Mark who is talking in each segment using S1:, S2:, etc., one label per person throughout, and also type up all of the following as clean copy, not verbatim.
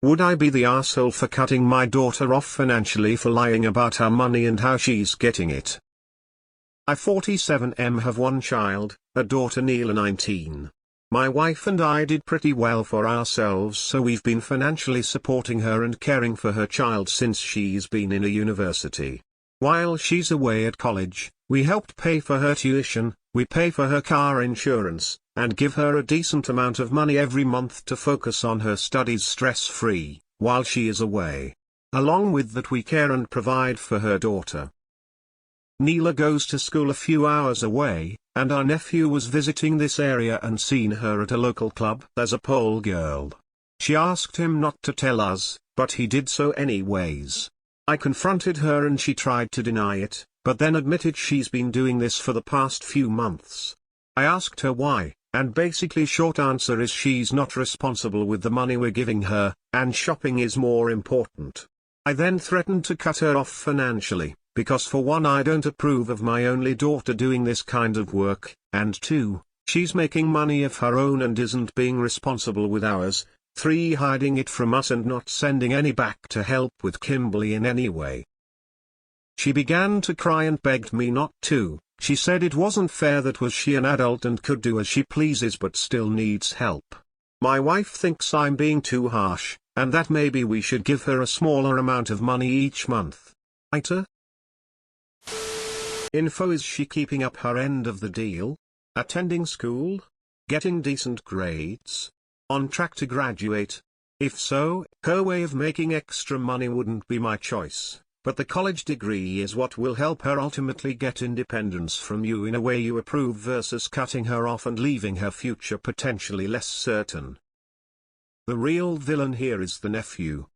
S1: Would I be the asshole for cutting my daughter off financially for lying about her money and how she's getting it? I 47M have one child, a daughter Neela 19. My wife and I did pretty well for ourselves, so we've been financially supporting her and caring for her child since she's been in a university. While she's away at college, we helped pay for her tuition, we pay for her car insurance, and give her a decent amount of money every month to focus on her studies stress-free, while she is away. Along with that, we care and provide for her daughter. Neela goes to school a few hours away, and our nephew was visiting this area and seen her at a local club as a pole girl. She asked him not to tell us, but he did so anyways. I confronted her and she tried to deny it, but then admitted she's been doing this for the past few months. I asked her why, and basically short answer is she's not responsible with the money we're giving her, and shopping is more important. I then threatened to cut her off financially, because for one, I don't approve of my only daughter doing this kind of work, and two, she's making money of her own and isn't being responsible with ours, 3, hiding it from us and not sending any back to help with Kimberly in any way. She began to cry and begged me not to. She said it wasn't fair, that was she an adult and could do as she pleases but still needs help. My wife thinks I'm being too harsh, and that maybe we should give her a smaller amount of money each month. AITA? Info: is she keeping up her end of the deal? Attending school? Getting decent grades? On track to graduate? If so, her way of making extra money wouldn't be my choice, but the college degree is what will help her ultimately get independence from you in a way you approve versus cutting her off and leaving her future potentially less certain. The real villain here is the nephew.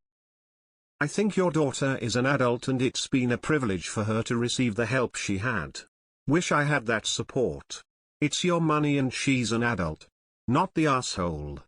S1: I think your daughter is an adult and it's been a privilege for her to receive the help she had. Wish I had that support. It's your money and she's an adult. Not the asshole.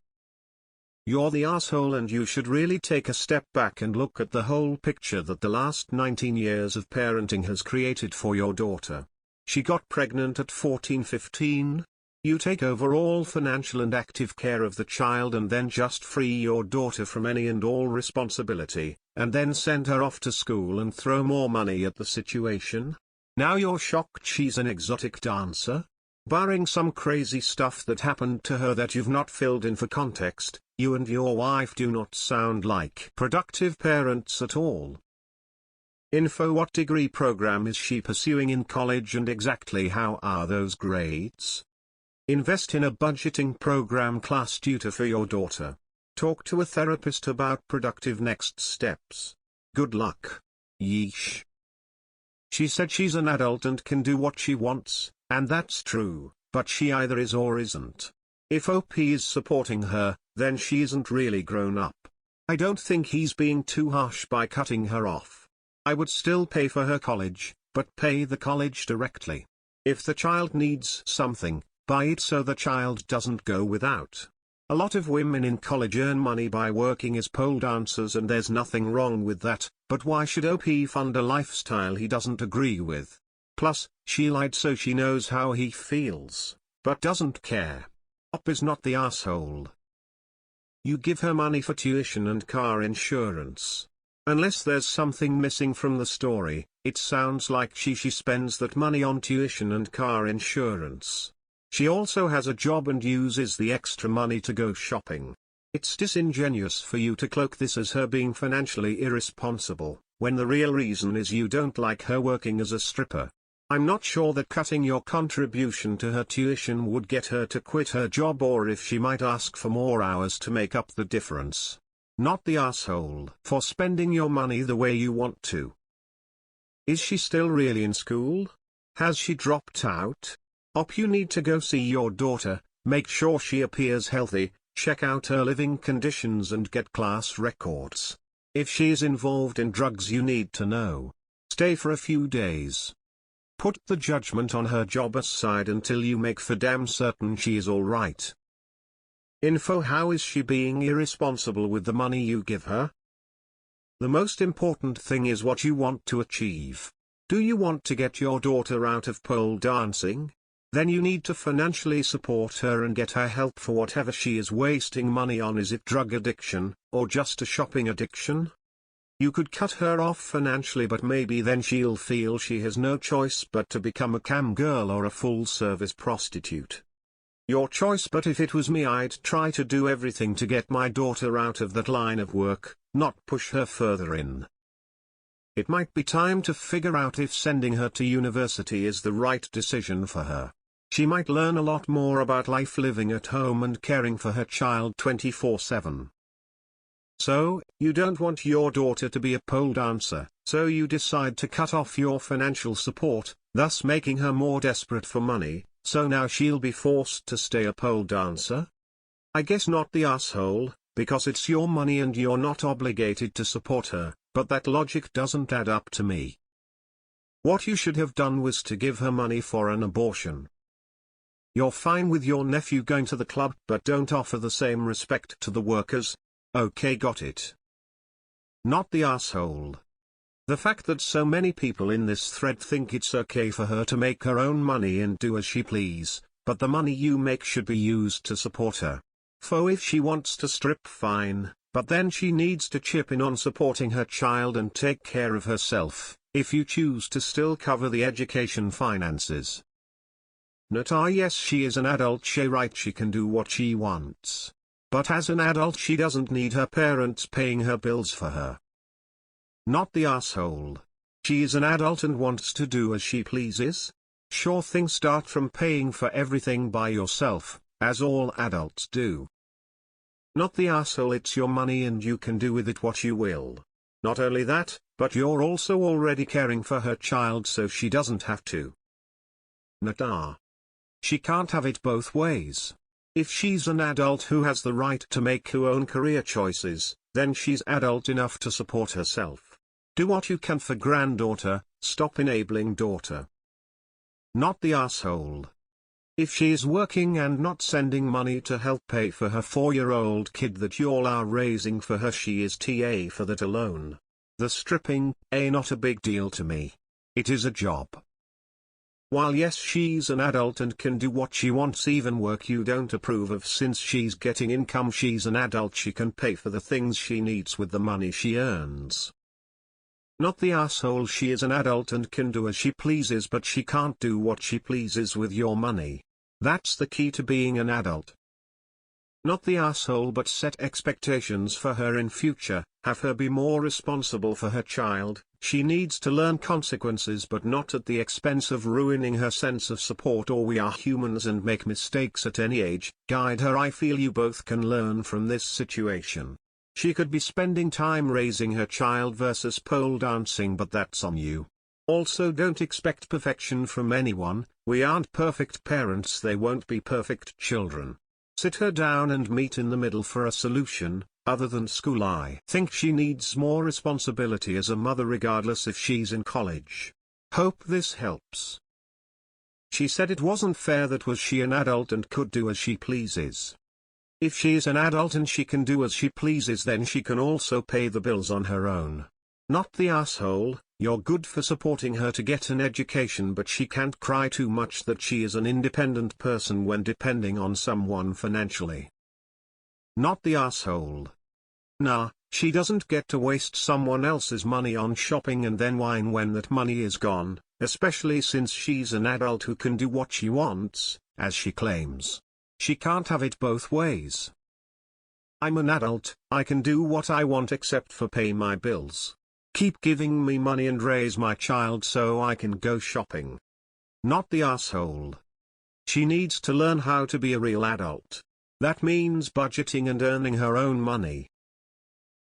S1: You're the asshole, and you should really take a step back and look at the whole picture that the last 19 years of parenting has created for your daughter. She got pregnant at 14-15. You take over all financial and active care of the child and then just free your daughter from any and all responsibility, and then send her off to school and throw more money at the situation? Now you're shocked she's an exotic dancer? Barring some crazy stuff that happened to her that you've not filled in for context, you and your wife do not sound like productive parents at all. Info: what degree program is she pursuing in college and exactly how are those grades? Invest in a budgeting program / tutor for your daughter. Talk to a therapist about productive next steps. Good luck. Yeesh. She said she's an adult and can do what she wants, and that's true, but she either is or isn't. If OP is supporting her, then she isn't really grown up. I don't think he's being too harsh by cutting her off. I would still pay for her college, but pay the college directly. If the child needs something, buy it so the child doesn't go without. A lot of women in college earn money by working as pole dancers, and there's nothing wrong with that, but why should OP fund a lifestyle he doesn't agree with? Plus, she lied so she knows how he feels, but doesn't care. OP is not the asshole. You give her money for tuition and car insurance. Unless there's something missing from the story, it sounds like she spends that money on tuition and car insurance. She also has a job and uses the extra money to go shopping. It's disingenuous for you to cloak this as her being financially irresponsible, when the real reason is you don't like her working as a stripper. I'm not sure that cutting your contribution to her tuition would get her to quit her job, or if she might ask for more hours to make up the difference. Not the asshole for spending your money the way you want to. Is she still really in school? Has she dropped out? OP, you need to go see your daughter, make sure she appears healthy, check out her living conditions and get class records. If she is involved in drugs, you need to know. Stay for a few days. Put the judgment on her job aside until you make for damn certain she is alright. Info: how is she being irresponsible with the money you give her? The most important thing is what you want to achieve. Do you want to get your daughter out of pole dancing? then you need to financially support her and get her help for whatever she is wasting money on. Is it drug addiction, or just a shopping addiction? You could cut her off financially, but maybe then she'll feel she has no choice but to become a cam girl or a full-service prostitute. Your choice, but if it was me, I'd try to do everything to get my daughter out of that line of work, not push her further in. It might be time to figure out if sending her to university is the right decision for her. She might learn a lot more about life living at home and caring for her child 24/7. So, you don't want your daughter to be a pole dancer, so you decide to cut off your financial support, thus making her more desperate for money, so now she'll be forced to stay a pole dancer? I guess not, the asshole, because it's your money and you're not obligated to support her, but that logic doesn't add up to me. What you should have done was to give her money for an abortion. You're fine with your nephew going to the club, but don't offer the same respect to the workers. Okay, got it. Not the asshole. The fact that so many people in this thread think it's okay for her to make her own money and do as she please, but the money you make should be used to support her. So if she wants to strip, fine, but then she needs to chip in on supporting her child and take care of herself, if you choose to still cover the education finances. Yes, she is an adult, she can do what she wants. But as an adult she doesn't need her parents paying her bills for her. Not the asshole. She is an adult and wants to do as she pleases. Sure thing, start from paying for everything by yourself, as all adults do. Not the asshole, it's your money and you can do with it what you will. Not only that, but you're also already caring for her child, so she doesn't have to. She can't have it both ways. If she's an adult who has the right to make her own career choices, then she's adult enough to support herself. Do what you can for granddaughter, stop enabling daughter. Not the asshole. If she is working and not sending money to help pay for her 4-year-old kid that y'all are raising for her, she is TA for that alone. The stripping, not a big deal to me. It is a job. While yes, she's an adult and can do what she wants, even work you don't approve of, since she's getting income, she's an adult, she can pay for the things she needs with the money she earns. Not the asshole, she is an adult and can do as she pleases, but she can't do what she pleases with your money. That's the key to being an adult. Not the asshole, but set expectations for her in future, have her be more responsible for her child. She needs to learn consequences, but not at the expense of ruining her sense of support, or we are humans and make mistakes at any age. Guide her. I feel you both can learn from this situation. She could be spending time raising her child versus pole dancing, but that's on you. Also, don't expect perfection from anyone. We aren't perfect parents, they won't be perfect children. Sit her down and meet in the middle for a solution. Other than school, I think she needs more responsibility as a mother, regardless if she's in college. Hope this helps. She said it wasn't fair, that was she an adult and could do as she pleases. If she is an adult and she can do as she pleases, then she can also pay the bills on her own. Not the asshole. You're good for supporting her to get an education, but she can't cry too much that she is an independent person when depending on someone financially. Not the asshole. Nah, she doesn't get to waste someone else's money on shopping and then whine when that money is gone, especially since she's an adult who can do what she wants, as she claims. She can't have it both ways. I'm an adult, I can do what I want except for pay my bills. Keep giving me money and raise my child so I can go shopping. Not the asshole. She needs to learn how to be a real adult. That means budgeting and earning her own money.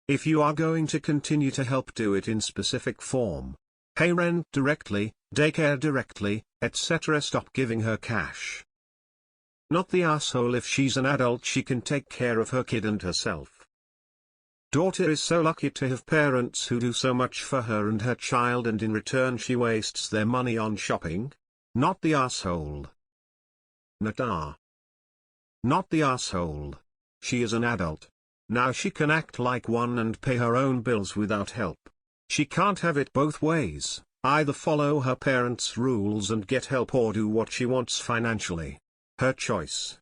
S1: If you are going to continue to help, do it in specific form. Pay rent directly, daycare directly, etc. Stop giving her cash. Not the asshole. If she's an adult, she can take care of her kid and herself. Daughter is so lucky to have parents who do so much for her and her child, and in return she wastes their money on shopping. Not the asshole. Not the asshole. She is an adult. Now she can act like one and pay her own bills without help. She can't have it both ways. Either follow her parents' rules and get help or do what she wants financially. Her choice.